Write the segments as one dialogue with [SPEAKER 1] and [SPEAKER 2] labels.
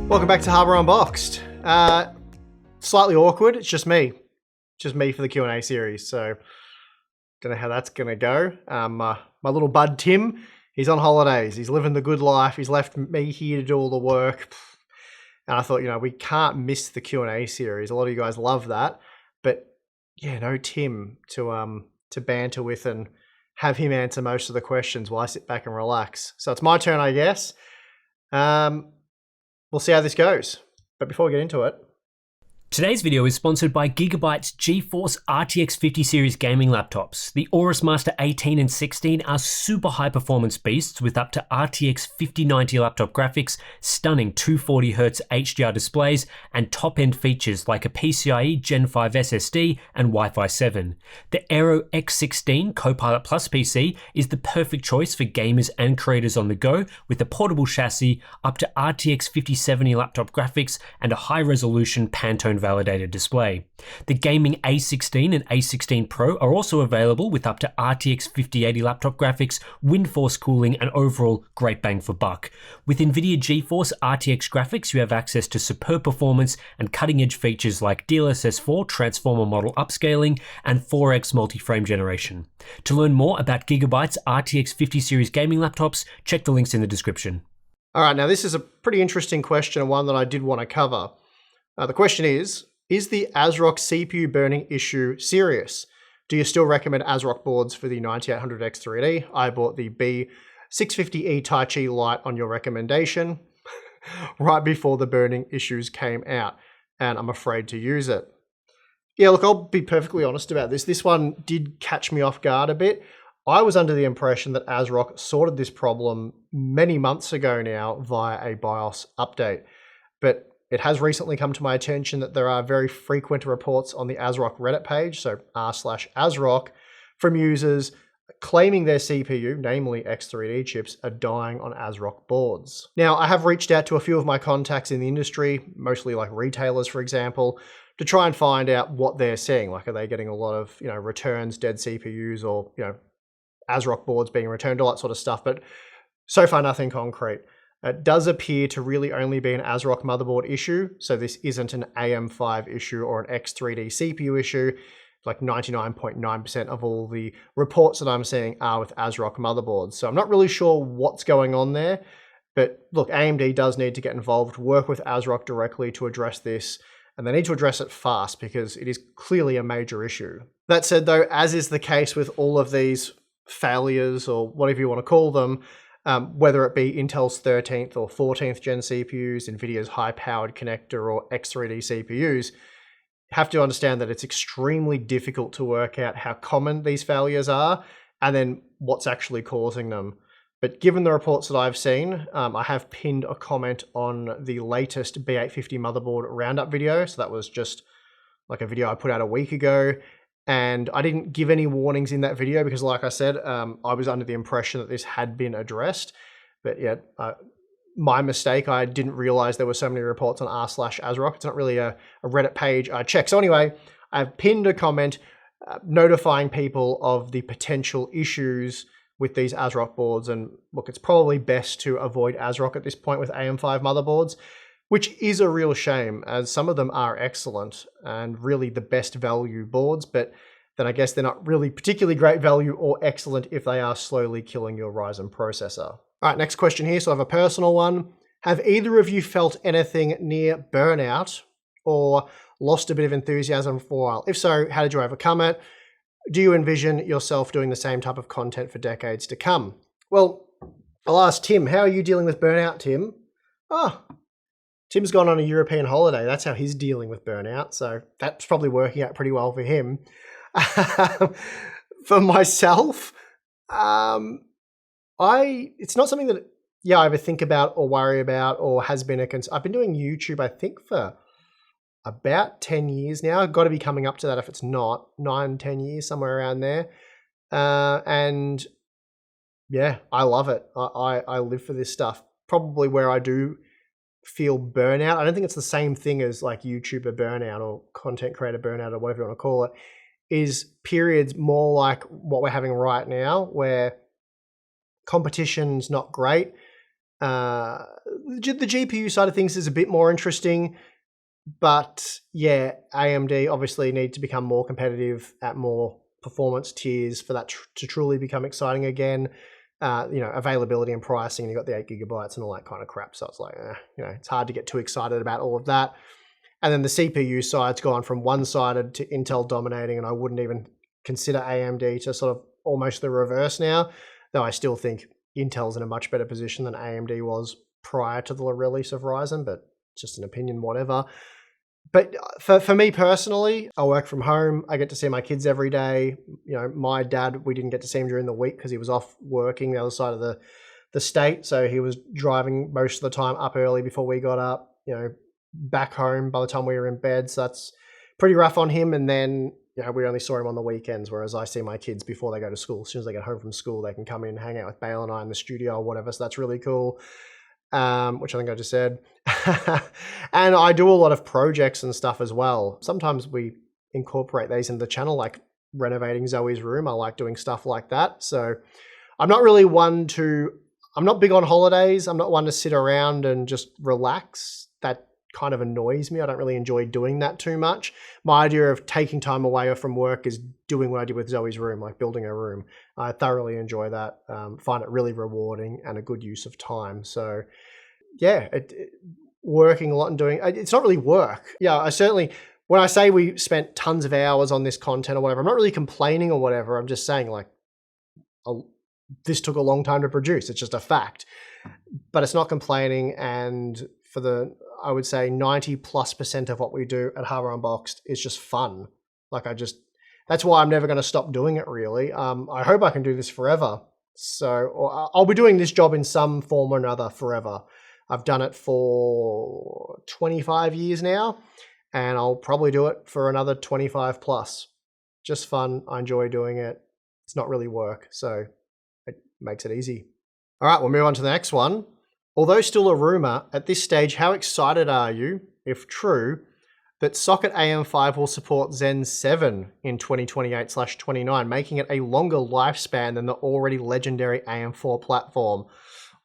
[SPEAKER 1] Welcome back to Harbour Unboxed. Slightly awkward, it's just me. Just me for the Q&A series, so don't know how that's going to go. My little bud Tim, he's on holidays, he's living the good life, he's left me here to do all the work. And I thought, we can't miss the Q&A series. A lot of you guys love that, but yeah, no Tim to banter with and have him answer most of the questions while I sit back and relax. So it's my turn, I guess. We'll see how this goes. But before we get into it,
[SPEAKER 2] today's video is sponsored by Gigabyte's GeForce RTX 50 series gaming laptops. The Aorus Master 18 and 16 are super high performance beasts with up to RTX 5090 laptop graphics, stunning 240Hz HDR displays, and top-end features like a PCIe Gen 5 SSD and Wi-Fi 7. The Aero X16 Copilot Plus PC is the perfect choice for gamers and creators on the go, with a portable chassis, up to RTX 5070 laptop graphics, and a high-resolution Pantone validated display. The gaming A16 and A16 Pro are also available with up to RTX 5080 laptop graphics, wind force cooling, and overall great bang for buck. With NVIDIA GeForce RTX graphics, you have access to superb performance and cutting-edge features like DLSS 4 transformer model upscaling and 4x multi-frame generation. To learn more about Gigabyte's RTX 50 series gaming laptops, check the links in the description.
[SPEAKER 1] all right, now this is a pretty interesting question and one that I did want to cover. The question is the Asrock CPU burning issue serious? Do you still recommend Asrock boards for the 9800 X3D? I bought the B650E Tai Chi Lite on your recommendation right before the burning issues came out, and I'm afraid to use it. Yeah, look, I'll be perfectly honest about this. This one did catch me off guard a bit. I was under the impression that Asrock sorted this problem many months ago now via a BIOS update, but it has recently come to my attention that there are very frequent reports on the Asrock Reddit page, so r/Asrock, from users claiming their CPU, namely X3D chips, are dying on Asrock boards. Now, I have reached out to a few of my contacts in the industry, mostly like retailers, for example, to try and find out what they're seeing. Like, are they getting a lot of, returns, dead CPUs, or, Asrock boards being returned, all that sort of stuff, but so far nothing concrete. It does appear to really only be an Asrock motherboard issue, so this isn't an AM5 issue or an X3D CPU issue. Like 99.9% of all the reports that I'm seeing are with Asrock motherboards. So I'm not really sure what's going on there, but look, AMD does need to get involved, work with Asrock directly to address this, and they need to address it fast because it is clearly a major issue. That said though, as is the case with all of these failures or whatever you want to call them, whether it be Intel's 13th or 14th gen CPUs, NVIDIA's high-powered connector, or X3D CPUs, have to understand that it's extremely difficult to work out how common these failures are and then what's actually causing them. But given the reports that I've seen, I have pinned a comment on the latest B850 motherboard roundup video. So that was just like a video I put out a week ago. And I didn't give any warnings in that video because, like I said, I was under the impression that this had been addressed. But yeah, my mistake. I didn't realize there were so many reports on r/Asrock. It's not really a Reddit page I check. So anyway, I've pinned a comment notifying people of the potential issues with these Asrock boards. And look, it's probably best to avoid Asrock at this point with AM5 motherboards, which is a real shame, as some of them are excellent and really the best value boards, but then I guess they're not really particularly great value or excellent if they are slowly killing your Ryzen processor. All right, next question here. So I have a personal one. Have either of you felt anything near burnout or lost a bit of enthusiasm for a while? If so, how did you overcome it? Do you envision yourself doing the same type of content for decades to come? Well, I'll ask Tim. How are you dealing with burnout, Tim? Oh, Tim's gone on a European holiday. That's how he's dealing with burnout. So that's probably working out pretty well for him. For myself, it's not something that, I ever think about or worry about or has been a concern. I've been doing YouTube, I think, for about 10 years now. Got to be coming up to that if it's not. 9, 10 years, somewhere around there. And yeah, I love it. I live for this stuff. Probably where I do feel burnout. I don't think it's the same thing as like YouTuber burnout or content creator burnout or whatever you want to call it, is periods more like what we're having right now where competition's not great. The GPU side of things is a bit more interesting, but yeah, AMD obviously need to become more competitive at more performance tiers for that to truly become exciting again. Availability and pricing, and you've got the 8 GB and all that kind of crap. So it's like, it's hard to get too excited about all of that. And then the CPU side's gone from one-sided to Intel dominating, and I wouldn't even consider AMD to sort of almost the reverse now, though I still think Intel's in a much better position than AMD was prior to the release of Ryzen, but just an opinion, whatever. But for me personally, I work from home. I get to see my kids every day. My dad, we didn't get to see him during the week because he was off working the other side of the state. So he was driving most of the time up early before we got up, back home by the time we were in bed. So that's pretty rough on him. And then, we only saw him on the weekends, whereas I see my kids before they go to school. As soon as they get home from school, they can come in and hang out with Bale and I in the studio or whatever. So that's really cool. Which I think I just said. And I do a lot of projects and stuff as well. Sometimes we incorporate these into the channel, like renovating Zoe's room. I like doing stuff like that. So I'm not big on holidays. I'm not one to sit around and just relax. That kind of annoys me. I don't really enjoy doing that too much. My idea of taking time away from work is doing what I did with Zoe's room, like building a room. I thoroughly enjoy that, find it really rewarding and a good use of time. So yeah, working a lot and doing, it's not really work. Yeah, when I say we spent tons of hours on this content or whatever, I'm not really complaining or whatever. I'm just saying this took a long time to produce. It's just a fact, but it's not complaining. And I would say 90+% of what we do at Harbour Unboxed is just fun. That's why I'm never going to stop doing it, really. I hope I can do this forever. So I'll be doing this job in some form or another forever. I've done it for 25 years now, and I'll probably do it for another 25 plus. Just fun. I enjoy doing it. It's not really work, so it makes it easy. All right, we'll move on to the next one. Although still a rumor, at this stage, how excited are you, if true, that socket AM5 will support Zen 7 in 2028/29, making it a longer lifespan than the already legendary AM4 platform?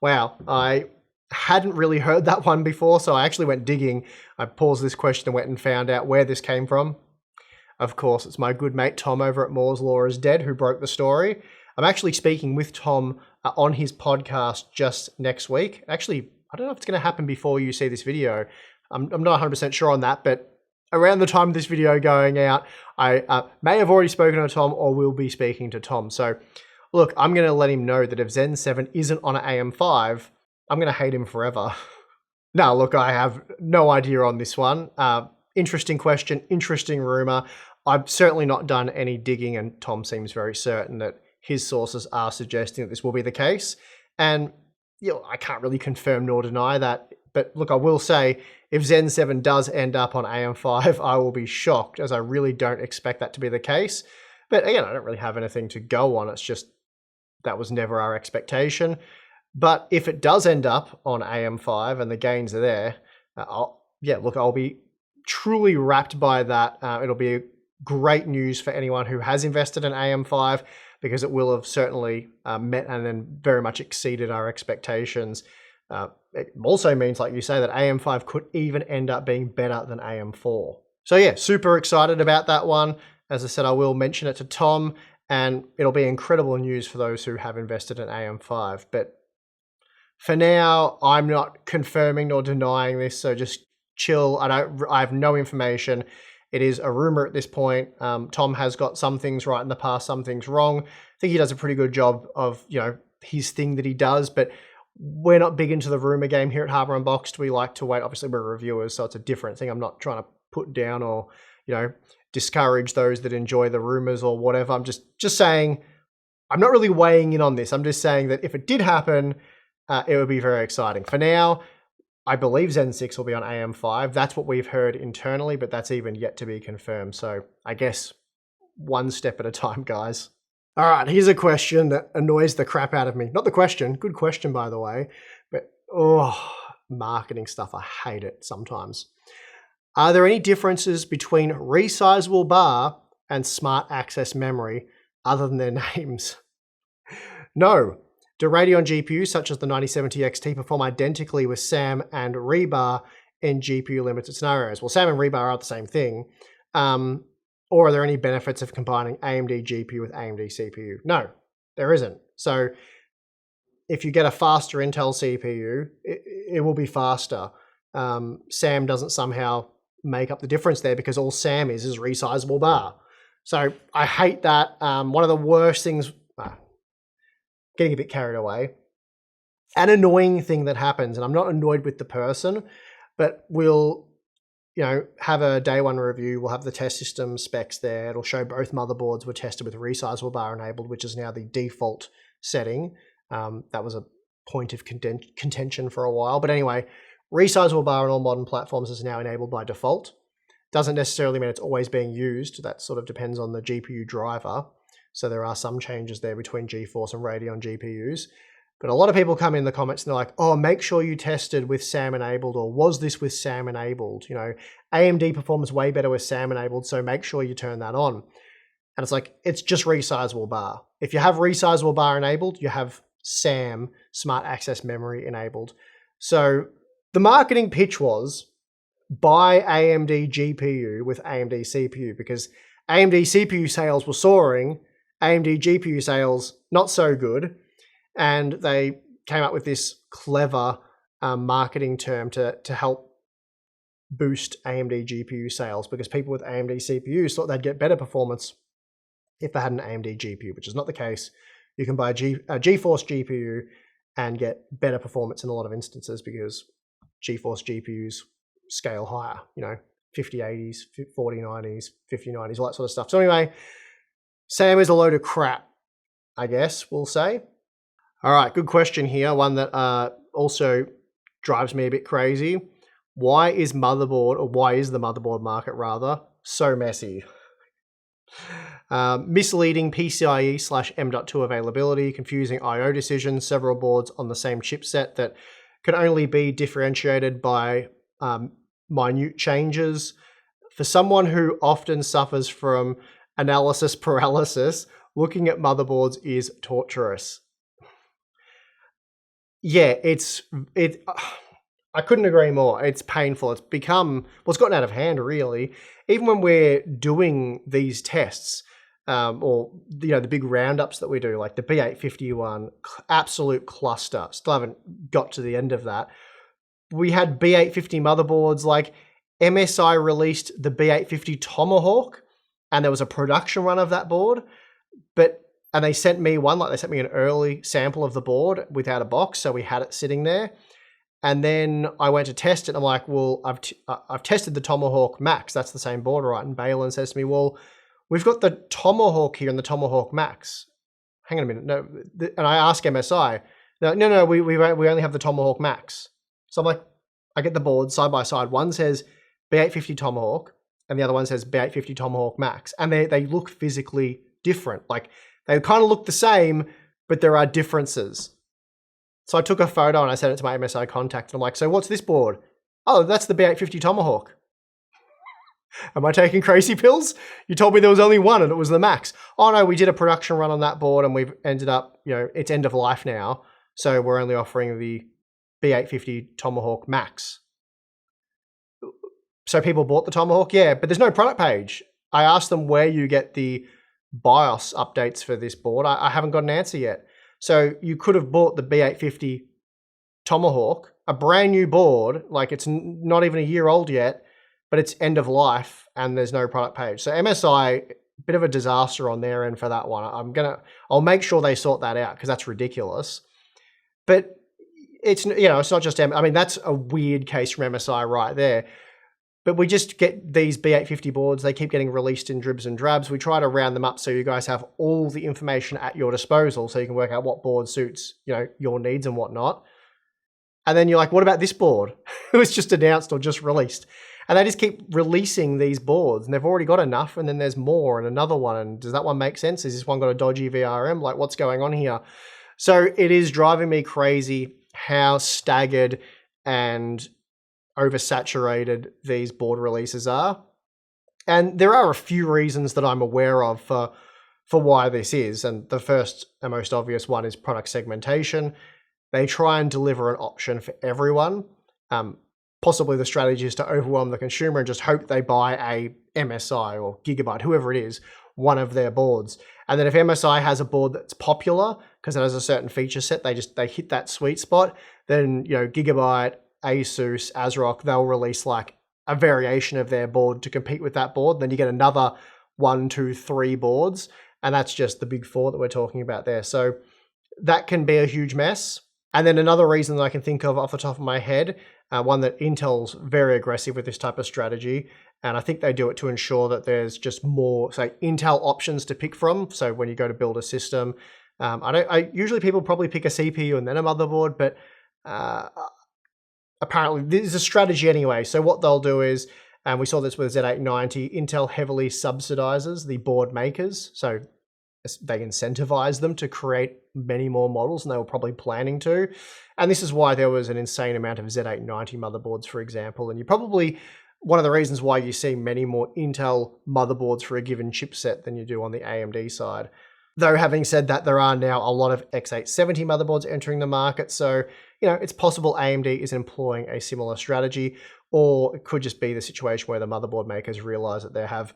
[SPEAKER 1] Wow, I hadn't really heard that one before, so I actually went digging. I paused this question and went and found out where this came from. Of course, it's my good mate Tom over at Moore's Law is Dead who broke the story. I'm actually speaking with Tom on his podcast just next week. Actually, I don't know if it's going to happen before you see this video. I'm not 100% sure on that, but around the time of this video going out, I may have already spoken to Tom or will be speaking to Tom. So look, I'm going to let him know that if Zen 7 isn't on an AM5, I'm going to hate him forever. No, look, I have no idea on this one. Interesting question, interesting rumor. I've certainly not done any digging, and Tom seems very certain that his sources are suggesting that this will be the case. And I can't really confirm nor deny that. But look, I will say, if Zen 7 does end up on AM5, I will be shocked, as I really don't expect that to be the case. But again, I don't really have anything to go on. It's just that was never our expectation. But if it does end up on AM5 and the gains are there, I'll be truly wrapped by that. It'll be great news for anyone who has invested in AM5, because it will have certainly met and then very much exceeded our expectations. It also means, like you say, that AM5 could even end up being better than AM4. So yeah, super excited about that one. As I said, I will mention it to Tom, and it'll be incredible news for those who have invested in AM5. But for now, I'm not confirming nor denying this, so just chill. I have no information. It is a rumor at this point. Tom has got some things right in the past, some things wrong. I think he does a pretty good job of, his thing that he does, but we're not big into the rumor game here at Harbour Unboxed. We like to wait. Obviously, we're reviewers, so it's a different thing. I'm not trying to put down or, discourage those that enjoy the rumors or whatever. I'm just saying, I'm not really weighing in on this. I'm just saying that if it did happen, it would be very exciting. For now, I believe Zen 6 will be on AM5. That's what we've heard internally, but that's even yet to be confirmed. So I guess one step at a time, guys. All right, here's a question that annoys the crap out of me. Not the question, good question, by the way, but marketing stuff, I hate it sometimes. Are there any differences between Resizable BAR and Smart Access Memory other than their names? No. Do Radeon GPUs such as the 9070 XT perform identically with SAM and rebar in GPU limited scenarios? Well, SAM and rebar are the same thing. Or are there any benefits of combining AMD GPU with AMD CPU? No, there isn't. So if you get a faster Intel CPU, it will be faster. SAM doesn't somehow make up the difference there because all SAM is resizable bar. So I hate that. One of the worst things, getting a bit carried away, an annoying thing that happens, and I'm not annoyed with the person, but we'll have a day one review. We'll have the test system specs there. It'll show both motherboards were tested with resizable bar enabled, which is now the default setting. That was a point of contention for a while. But anyway, resizable bar on all modern platforms is now enabled by default. Doesn't necessarily mean it's always being used. That sort of depends on the GPU driver. So there are some changes there between GeForce and Radeon GPUs. But a lot of people come in the comments and they're like, oh, make sure you tested with SAM enabled, or was this with SAM enabled? AMD performs way better with SAM enabled, so make sure you turn that on. And it's like, it's just resizable bar. If you have resizable bar enabled, you have SAM, smart access memory, enabled. So the marketing pitch was buy AMD GPU with AMD CPU, because AMD CPU sales were soaring, AMD GPU sales not so good, and they came up with this clever marketing term to help boost AMD GPU sales, because people with AMD CPUs thought they'd get better performance if they had an AMD GPU, which is not the case. You can buy a GeForce GPU and get better performance in a lot of instances because GeForce GPUs scale higher, 5080s, 4090s, 5090s, all that sort of stuff. So anyway, SAM is a load of crap, I guess we'll say. All right, good question here. One that also drives me a bit crazy. Why is the motherboard market rather so messy? Misleading PCIe/M.2 availability, confusing I/O decisions, several boards on the same chipset that can only be differentiated by minute changes. For someone who often suffers from analysis paralysis, looking at motherboards is torturous. Yeah, I couldn't agree more. It's painful. It's gotten out of hand, really. Even when we're doing these tests, or the big roundups that we do, like the B850 one, absolute cluster. Still haven't got to the end of that. We had B850 motherboards, like MSI released the B850 Tomahawk, and there was a production run of that board, and they sent me one, they sent me an early sample of the board without a box, so we had it sitting there. And then I went to test it, and I'm like, well, I've tested the Tomahawk Max. That's the same board, right? And Balin says to me, well, we've got the Tomahawk here and the Tomahawk Max. Hang on a minute. No, and I ask MSI, no, we only have the Tomahawk Max. So I'm like, I get the board side by side. One says B850 Tomahawk, and the other one says B850 Tomahawk Max. And they look physically different. Like, they kind of look the same, but there are differences. So I took a photo and I sent it to my MSI contact. And I'm like, so what's this board? Oh, that's the B850 Tomahawk. Am I taking crazy pills? You told me there was only one and it was the Max. Oh no, we did a production run on that board and we've ended up, it's end of life now. So we're only offering the B850 Tomahawk Max. So people bought the Tomahawk? Yeah, but there's no product page. I asked them where you get the BIOS updates for this board. I haven't got an answer yet. So you could have bought the B850 Tomahawk, a brand new board, like it's not even a year old yet, but it's end of life and there's no product page. So MSI, bit of a disaster on their end for that one. I'll make sure they sort that out because that's ridiculous. But it's not just, that's a weird case from MSI right there. But we just get these B850 boards. They keep getting released in dribs and drabs. We try to round them up so you guys have all the information at your disposal so you can work out what board suits, your needs and whatnot. And then you're like, what about this board? It was just announced or just released. And they just keep releasing these boards and they've already got enough and then there's more and another one. And does that one make sense? Has this one got a dodgy VRM? Like, what's going on here? So it is driving me crazy how staggered and oversaturated these board releases are. And there are a few reasons that I'm aware of for for why this is. And the first and most obvious one is product segmentation. They try and deliver an option for everyone. Possibly the strategy is to overwhelm the consumer and just hope they buy a MSI or Gigabyte, whoever it is, one of their boards. And then if MSI has a board that's popular because it has a certain feature set, they hit that sweet spot, then Gigabyte, Asus, Asrock, they'll release like a variation of their board to compete with that board. Then you get another 1, 2, 3 boards, and that's just the big 4 that we're talking about there. So that can be a huge mess. And then another reason that I can think of off the top of my head, one that Intel's very aggressive with this type of strategy, and I think they do it to ensure that there's just more, say, Intel options to pick from. So when you go to build a system, usually people probably pick a CPU and then a motherboard, but apparently this is a strategy anyway. So what they'll do is, and we saw this with Z890, Intel heavily subsidizes the board makers. So they incentivize them to create many more models, and they were probably planning to. And this is why there was an insane amount of Z890 motherboards, for example. And you probably, one of the reasons why you see many more Intel motherboards for a given chipset than you do on the AMD side. Though having said that, there are now a lot of X870 motherboards entering the market. So, it's possible AMD is employing a similar strategy, or it could just be the situation where the motherboard makers realize that they have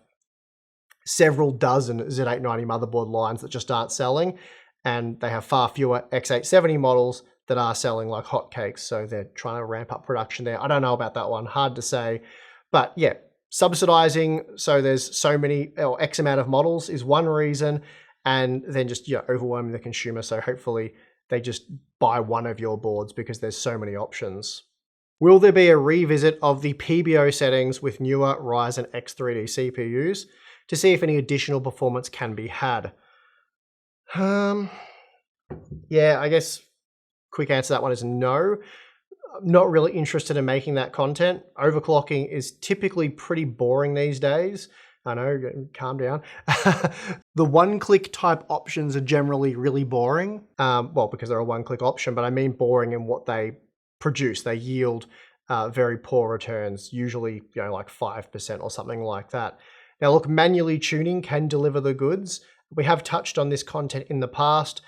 [SPEAKER 1] several dozen Z890 motherboard lines that just aren't selling, and they have far fewer X870 models that are selling like hotcakes. So they're trying to ramp up production there. I don't know about that one, hard to say. But yeah, subsidizing, so there's so many, or X amount of models is one reason, and then just overwhelming the consumer. So hopefully they just buy one of your boards because there's so many options. Will there be a revisit of the PBO settings with newer Ryzen X3D CPUs to see if any additional performance can be had? Yeah, I guess quick answer to that one is no. I'm not really interested in making that content. Overclocking is typically pretty boring these days. I know, calm down. The one-click type options are generally really boring. Well, because they're a one-click option, but I mean boring in what they produce. They yield very poor returns, usually like 5% or something like that. Now look, manually tuning can deliver the goods. We have touched on this content in the past,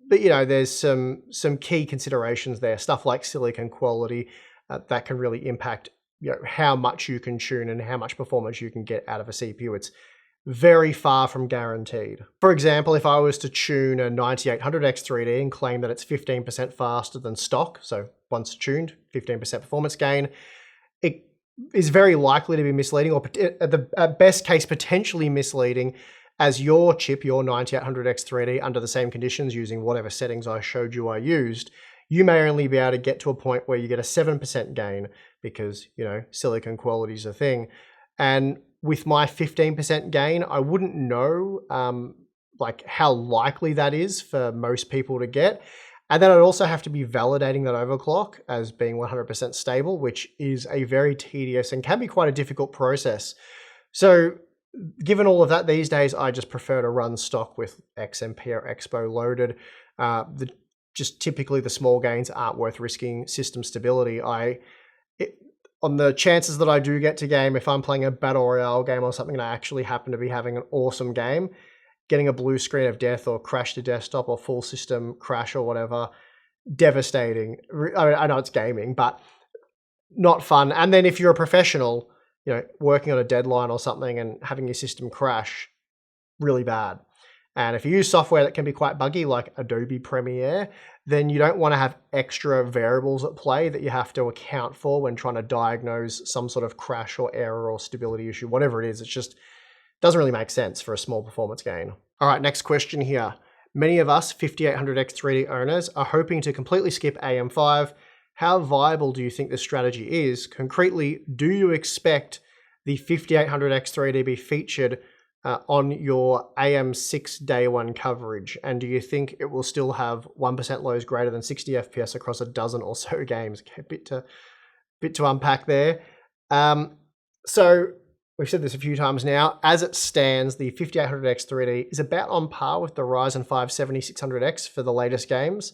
[SPEAKER 1] but there's some key considerations there. Stuff like silicon quality that can really impact how much you can tune and how much performance you can get out of a CPU. It's very far from guaranteed. For example, if I was to tune a 9800 X3D and claim that it's 15% faster than stock, so once tuned, 15% performance gain, it is very likely to be misleading, or at best case potentially misleading, as your chip, your 9800 X3D, under the same conditions using whatever settings I showed you I used, you may only be able to get to a point where you get a 7% gain because, silicon quality is a thing. And with my 15% gain, I wouldn't know like how likely that is for most people to get. And then I'd also have to be validating that overclock as being 100% stable, which is a very tedious and can be quite a difficult process. So given all of that these days, I just prefer to run stock with XMP or Expo loaded. Just typically the small gains aren't worth risking system stability. On the chances that I do get to game, if I'm playing a Battle Royale game or something and I actually happen to be having an awesome game, getting a blue screen of death or crash to desktop or full system crash or whatever, devastating. I know it's gaming, but not fun. And then if you're a professional, working on a deadline or something and having your system crash, really bad. And if you use software that can be quite buggy, like Adobe Premiere, then you don't want to have extra variables at play that you have to account for when trying to diagnose some sort of crash or error or stability issue, whatever it is. It just doesn't really make sense for a small performance gain. All right, next question here. Many of us 5800 X3D owners are hoping to completely skip AM5. How viable do you think this strategy is? Concretely, do you expect the 5800 X3D be featured on your AM6 day one coverage? And do you think it will still have 1% lows greater than 60 FPS across a dozen or so games? Okay, bit to unpack there. So we've said this a few times now. As it stands, the 5800 X3D is about on par with the Ryzen 5 7600X for the latest games.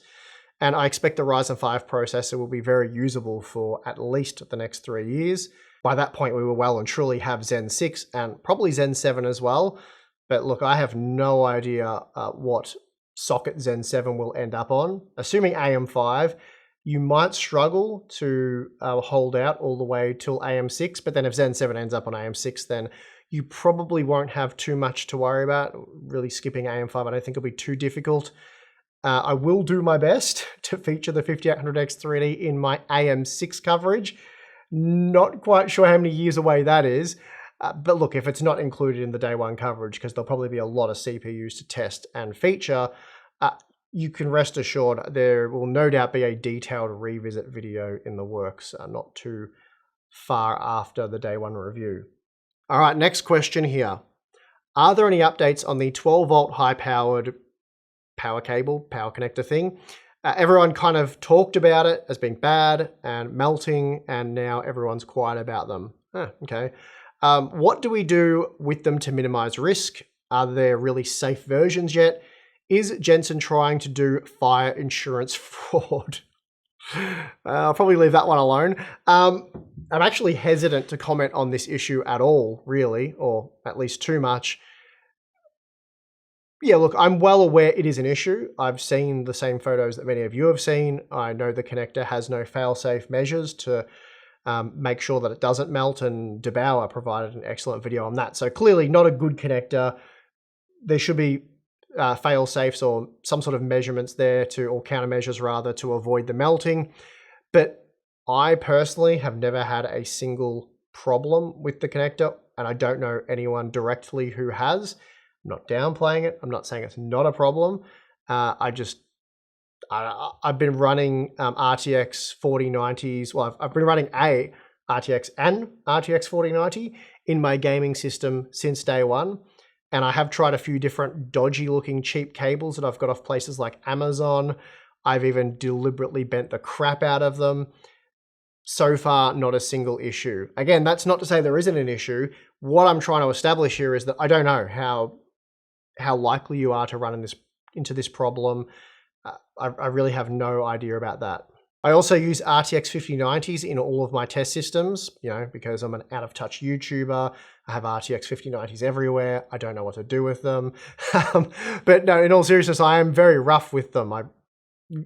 [SPEAKER 1] And I expect the Ryzen 5 processor will be very usable for at least the next 3 years. By that point, we will well and truly have Zen 6 and probably Zen 7 as well. But look, I have no idea what socket Zen 7 will end up on. Assuming AM5, you might struggle to hold out all the way till AM6, but then if Zen 7 ends up on AM6, then you probably won't have too much to worry about. Really skipping AM5, I don't think it'll be too difficult. I will do my best to feature the 5800 X3D in my AM6 coverage. Not quite sure how many years away that is. But look, if it's not included in the day one coverage, because there'll probably be a lot of CPUs to test and feature, you can rest assured there will no doubt be a detailed revisit video in the works, not too far after the day one review. All right, next question here. Are there any updates on the 12-volt high-powered power cable, power connector thing? Everyone kind of talked about it as being bad and melting, and now everyone's quiet about them. Okay. What do we do with them to minimize risk? Are there really safe versions yet? Is Jensen trying to do fire insurance fraud? I'll probably leave that one alone. I'm actually hesitant to comment on this issue at all, really, or at least too much. Yeah, look, I'm well aware it is an issue. I've seen the same photos that many of you have seen. I know the connector has no fail-safe measures to make sure that it doesn't melt, and DeBauer provided an excellent video on that. So clearly not a good connector. There should be fail-safes or some sort of measurements there or countermeasures rather, to avoid the melting. But I personally have never had a single problem with the connector, and I don't know anyone directly who has. I'm not downplaying it. I'm not saying it's not a problem. I've been running RTX 4090s. Well, I've been running a RTX and RTX 4090 in my gaming system since day one. And I have tried a few different dodgy looking cheap cables that I've got off places like Amazon. I've even deliberately bent the crap out of them. So far, not a single issue. Again, that's not to say there isn't an issue. What I'm trying to establish here is that I don't know how likely you are to run into this problem. I really have no idea about that. I also use RTX 5090s in all of my test systems, because I'm an out-of-touch YouTuber. I have RTX 5090s everywhere. I don't know what to do with them. But no, in all seriousness, I am very rough with them.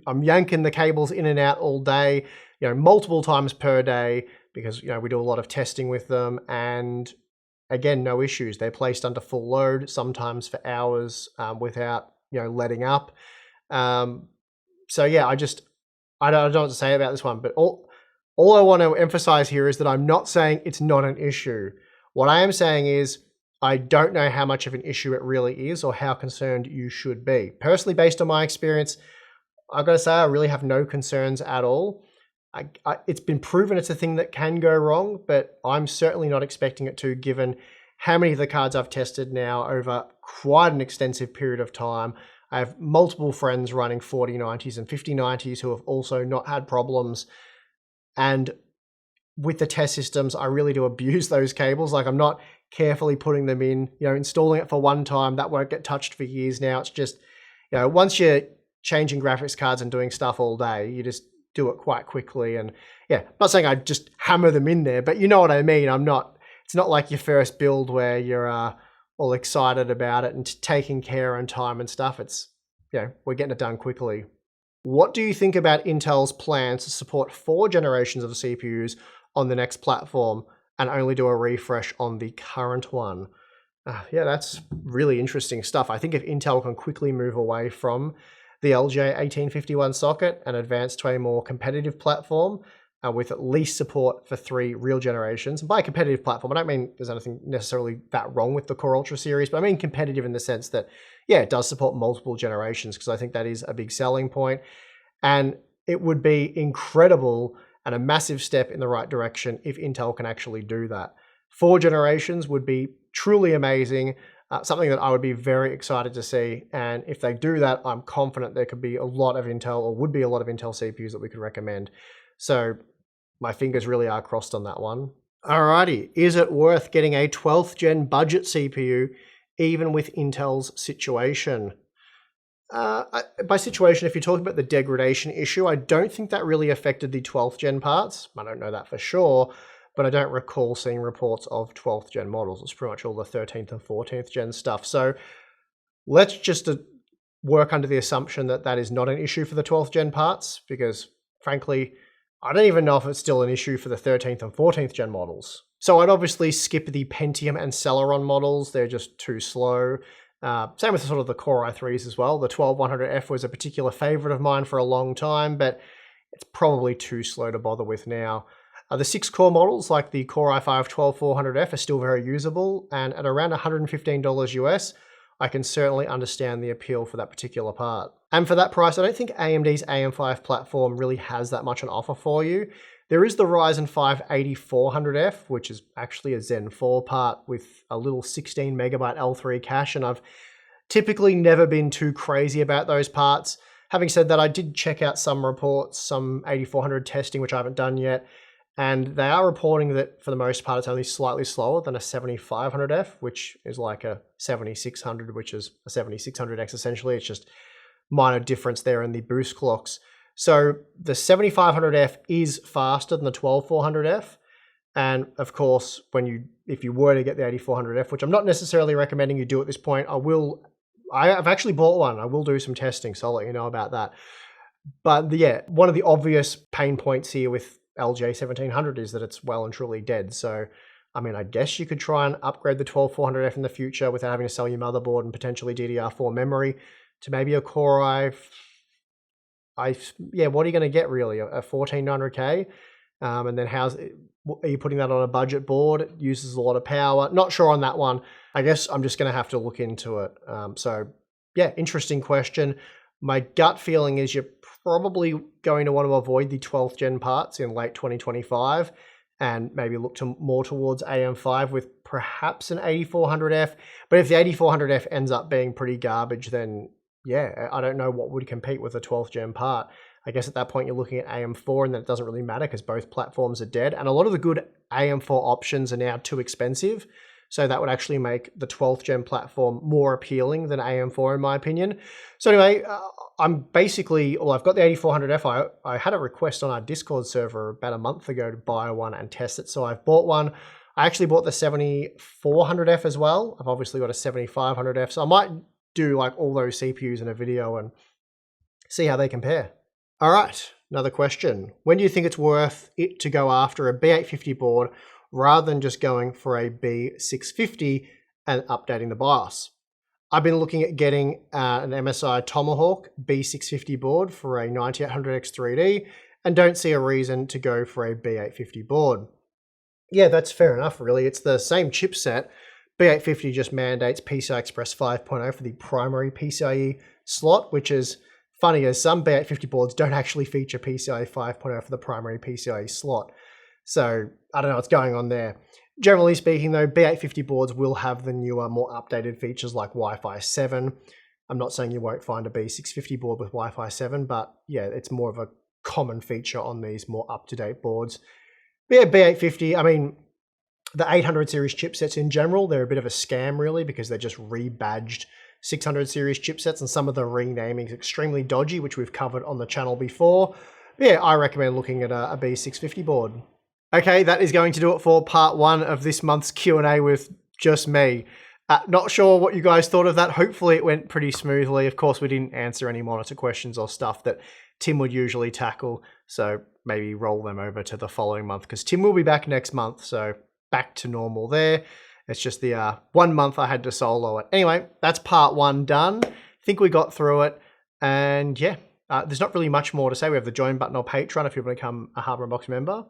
[SPEAKER 1] I'm yanking the cables in and out all day, multiple times per day, because we do a lot of testing with them. And again, no issues. They're placed under full load, sometimes for hours without letting up. So yeah, I don't know what to say about this one, but all I want to emphasize here is that I'm not saying it's not an issue. What I am saying is I don't know how much of an issue it really is or how concerned you should be. Personally, based on my experience, I've got to say I really have no concerns at all. It's been proven it's a thing that can go wrong, but I'm certainly not expecting it to, given how many of the cards I've tested now over quite an extensive period of time. I have multiple friends running 4090s and 5090s who have also not had problems. And with the test systems, I really do abuse those cables. Like, I'm not carefully putting them in, installing it for one time. That won't get touched for years now. It's just, once you're changing graphics cards and doing stuff all day, you just do it quite quickly. And yeah, I'm not saying I just hammer them in there, but you know what I mean. It's not like your first build where you're all excited about it and taking care and time and stuff. It's, we're getting it done quickly. What do you think about Intel's plans to support 4 generations of CPUs on the next platform and only do a refresh on the current one? Yeah, that's really interesting stuff. I think if Intel can quickly move away from the LJ1851 socket and advance to a more competitive platform with at least support for 3 real generations. And by competitive platform, I don't mean there's anything necessarily that wrong with the Core Ultra series, but I mean competitive in the sense that, yeah, it does support multiple generations, because I think that is a big selling point. And it would be incredible and a massive step in the right direction if Intel can actually do that. 4 generations would be truly amazing, something that I would be very excited to see. And if they do that, I'm confident there could be a lot of Intel, or would be a lot of Intel CPUs that we could recommend. So my fingers really are crossed on that one. Alrighty, is it worth getting a 12th gen budget CPU even with Intel's situation? By situation, if you're talking about the degradation issue, I don't think that really affected the 12th gen parts. I don't know that for sure. but I don't recall seeing reports of 12th gen models. It's pretty much all the 13th and 14th gen stuff. So let's just work under the assumption that that is not an issue for the 12th gen parts, because frankly, I don't even know if it's still an issue for the 13th and 14th gen models. So I'd obviously skip the Pentium and Celeron models. They're just too slow. Same with sort of the Core i3s as well. The 12100F was a particular favorite of mine for a long time, but it's probably too slow to bother with now. The 6-core models like the Core i5 12400F are still very usable, and at around $115 US, I can certainly understand the appeal for that particular part. And for that price, I don't think AMD's AM5 platform really has that much on offer for you. There is the Ryzen 5 8400F, which is actually a Zen 4 part with a little 16 megabyte L3 cache, and I've typically never been too crazy about those parts. Having said that, I did check out some reports, some 8400 testing, which I haven't done yet, and they are reporting that for the most part, it's only slightly slower than a 7500F, which is like a 7600, which is a 7600X essentially. It's just minor difference there in the boost clocks. So the 7500F is faster than the 12400F. And of course, if you were to get the 8400F, which I'm not necessarily recommending you do at this point, I've actually bought one. I will do some testing, so I'll let you know about that. But yeah, one of the obvious pain points here with LJ 1700 is that it's well and truly dead. So, I mean, I guess you could try and upgrade the 12400F in the future without having to sell your motherboard and potentially DDR4 memory to maybe a Core yeah, what are you going to get really? A 14900K? And then are you putting that on a budget board? It uses a lot of power. Not sure on that one. I guess I'm just going to have to look into it. So yeah, interesting question. My gut feeling is you're probably going to want to avoid the 12th gen parts in late 2025 and maybe look more towards AM5 with perhaps an 8400F. But if the 8400F ends up being pretty garbage, then yeah, I don't know what would compete with a 12th gen part. I guess at that point you're looking at AM4, and then it doesn't really matter because both platforms are dead. And a lot of the good AM4 options are now too expensive. So that would actually make the 12th gen platform more appealing than AM4 in my opinion. So anyway, I've got the 8400F. I had a request on our Discord server about a month ago to buy one and test it. So I've bought one. I actually bought the 7400F as well. I've obviously got a 7500F. So I might do like all those CPUs in a video and see how they compare. All right, another question. When do you think it's worth it to go after a B850 board rather than just going for a B650 and updating the BIOS? I've been looking at getting an MSI Tomahawk B650 board for a 9800 X3D and don't see a reason to go for a B850 board. Yeah, that's fair enough, really. It's the same chipset. B850 just mandates PCI Express 5.0 for the primary PCIe slot, which is funny as some B850 boards don't actually feature PCIe 5.0 for the primary PCIe slot. So I don't know what's going on there. Generally speaking though, B850 boards will have the newer, more updated features like Wi-Fi 7. I'm not saying you won't find a B650 board with Wi-Fi 7, but yeah, it's more of a common feature on these more up-to-date boards. But yeah, B850, I mean, the 800 series chipsets in general, they're a bit of a scam really because they're just rebadged 600 series chipsets, and some of the renaming is extremely dodgy, which we've covered on the channel before. But yeah, I recommend looking at a B650 board. Okay, that is going to do it for part 1 of this month's Q&A with just me. Not sure what you guys thought of that. Hopefully it went pretty smoothly. Of course, we didn't answer any monitor questions or stuff that Tim would usually tackle, so maybe roll them over to the following month because Tim will be back next month, so back to normal there. It's just the 1 month I had to solo it. Anyway, that's part 1 done. I think we got through it. And yeah, there's not really much more to say. We have the join button on Patreon if you want to become a Hardware Unboxed member.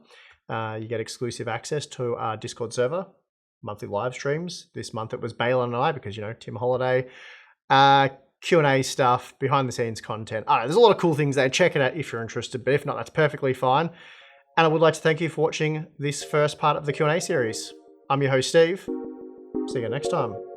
[SPEAKER 1] You get exclusive access to our Discord server, monthly live streams. This month it was Balin and I because, you know, Tim Holiday. Q&A stuff, behind the scenes content. I don't know, there's a lot of cool things there. Check it out if you're interested, but if not, that's perfectly fine. And I would like to thank you for watching this first part of the Q&A series. I'm your host, Steve. See you next time.